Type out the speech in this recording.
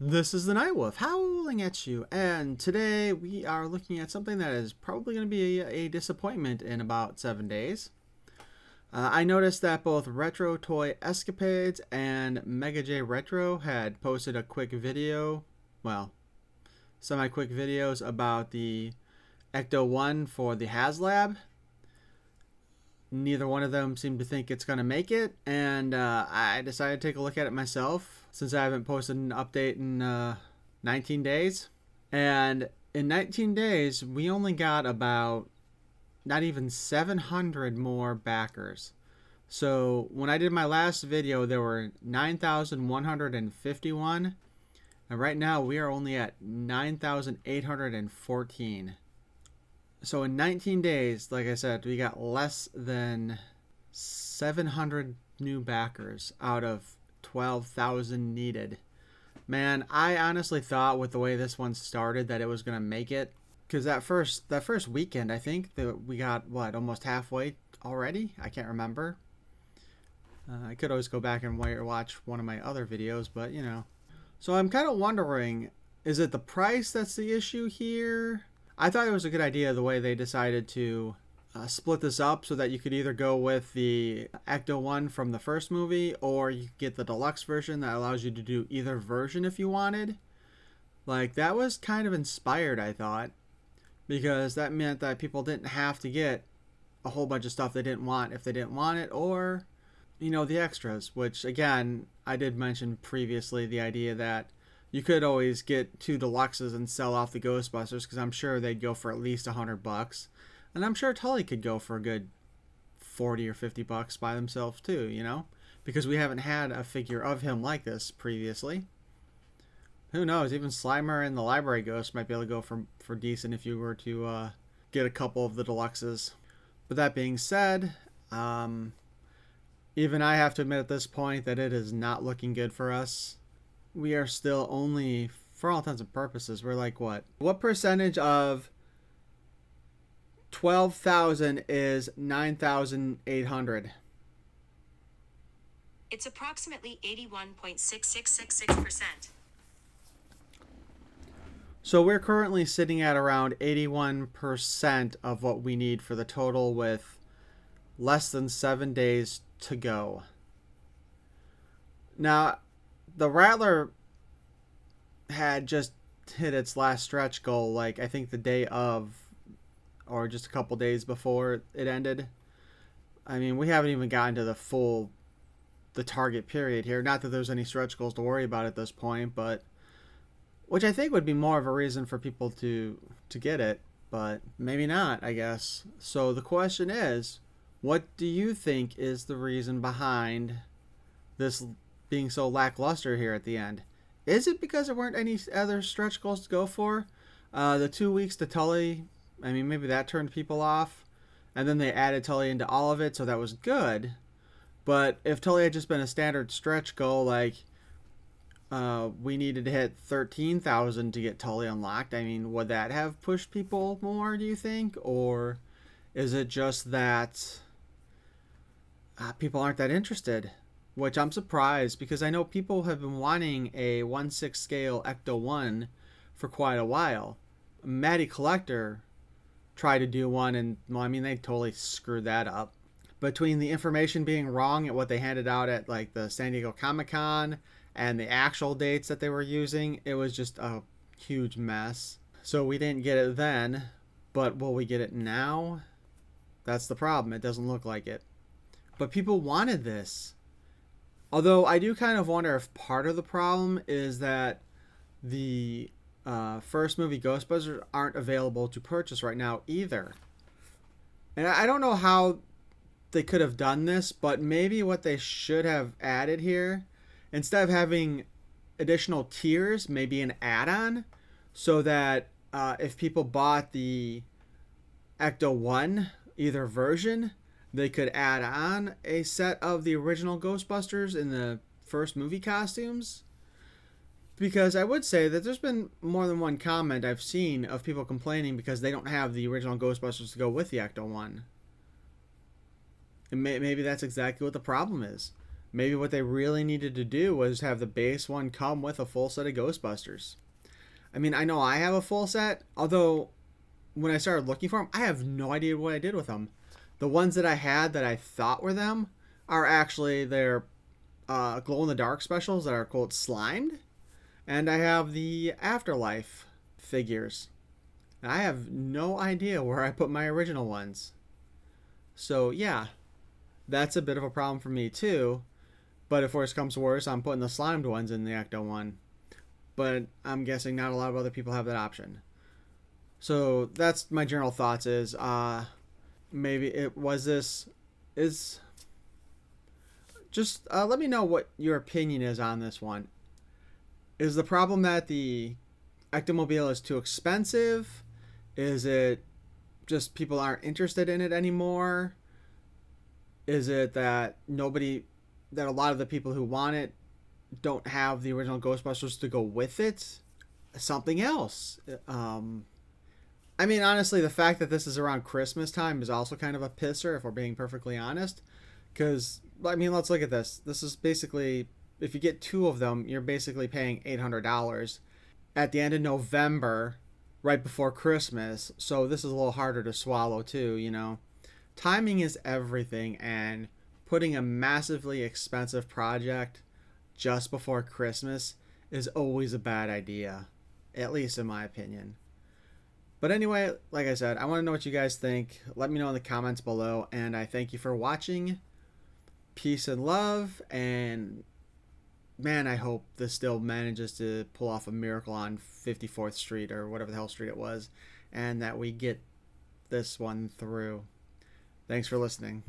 This is the Night Wolf howling at you, and today we are looking at something that is probably going to be a disappointment in about 7 days. I noticed that both Retro Toy Escapades and Mega J Retro had posted a quick video, well, semi-quick videos about the Ecto-1 for the Haslab. Neither one of them seemed to think it's going to make it, and I decided to take a look at it myself since I haven't posted an update in 19 days. And in 19 days, we only got about not even 700 more backers. So when I did my last video, there were 9,151, and right now we are only at 9,814. So in 19 days, like I said, we got less than 700 new backers out of 12,000 needed. Man, I honestly thought with the way this one started that it was going to make it. Because that first weekend, I think that we got, almost halfway already? I can't remember. I could always go back and watch one of my other videos, but you know. So I'm kind of wondering, is it the price that's the issue here? I thought it was a good idea the way they decided to split this up so that you could either go with the Ecto-1 from the first movie, or you could get the deluxe version that allows you to do either version if you wanted. Like, that was kind of inspired, I thought, because that meant that people didn't have to get a whole bunch of stuff they didn't want if they didn't want it, or, you know, the extras, which, again, I did mention previously the idea that you could always get 2 deluxes and sell off the Ghostbusters, because I'm sure they'd go for at least $100. And I'm sure Tully could go for a good 40 or 50 bucks by themselves too, you know? Because we haven't had a figure of him like this previously. Who knows, even Slimer and the Library Ghost might be able to go for decent if you were to get a couple of the deluxes. But that being said, even I have to admit at this point that it is not looking good for us. We are still only, for all intents and purposes, we're like what? What percentage of 12,000 is 9,800? It's approximately 81.6666%. So we're currently sitting at around 81% of what we need for the total, with less than 7 days to go. Now, the Rattler had just hit its last stretch goal, like I think the day of, or just a couple days before it ended. I mean, we haven't even gotten to the target period here. Not that there's any stretch goals to worry about at this point, but which I think would be more of a reason for people to get it, but maybe not, I guess. So the question is, what do you think is the reason behind this being so lackluster here at the end? Is it because there weren't any other stretch goals to go for? The 2 weeks to Tully, I mean, maybe that turned people off, and then they added Tully into all of it, so that was good. But if Tully had just been a standard stretch goal, like we needed to hit 13,000 to get Tully unlocked, I mean, would that have pushed people more, do you think? Or is it just that people aren't that interested? Which I'm surprised, because I know people have been wanting a 1/6 scale Ecto-1 for quite a while. Maddie Collector tried to do one, and, well, I mean, they totally screwed that up. Between the information being wrong at what they handed out at, like, the San Diego Comic-Con and the actual dates that they were using, it was just a huge mess. So we didn't get it then, but will we get it now? That's the problem. It doesn't look like it. But people wanted this. Although I do kind of wonder if part of the problem is that the first movie Ghostbusters aren't available to purchase right now either. And I don't know how they could have done this, but maybe what they should have added here, instead of having additional tiers, maybe an add-on, so that if people bought the Ecto-1 either version, they could add on a set of the original Ghostbusters in the first movie costumes. Because I would say that there's been more than one comment I've seen of people complaining because they don't have the original Ghostbusters to go with the Ecto-1. And maybe that's exactly what the problem is. Maybe what they really needed to do was have the base one come with a full set of Ghostbusters. I mean, I know I have a full set, although when I started looking for them, I have no idea what I did with them. The ones that I had that I thought were them are actually their glow in the dark specials that are called slimed, and I have the Afterlife figures. And I have no idea where I put my original ones. So yeah, that's a bit of a problem for me too. But if worse comes to worse, I'm putting the slimed ones in the Ecto-1. But I'm guessing not a lot of other people have that option. So that's my general thoughts is maybe it was this is just let me know what your opinion is on this one. Is the problem that the Ectomobile is too expensive? Is it just people aren't interested in it anymore? Is it that that a lot of the people who want it don't have the original Ghostbusters to go with it? Something else. I mean, honestly, the fact that this is around Christmas time is also kind of a pisser, if we're being perfectly honest. Because, I mean, let's look at this. This is basically, if you get two of them, you're basically paying $800 at the end of November, right before Christmas. So this is a little harder to swallow, too, you know. Timing is everything, and putting a massively expensive project just before Christmas is always a bad idea, at least in my opinion. But anyway, like I said, I want to know what you guys think. Let me know in the comments below, and I thank you for watching. Peace and love, and man, I hope this still manages to pull off a miracle on 54th Street or whatever the hell street it was, and that we get this one through. Thanks for listening.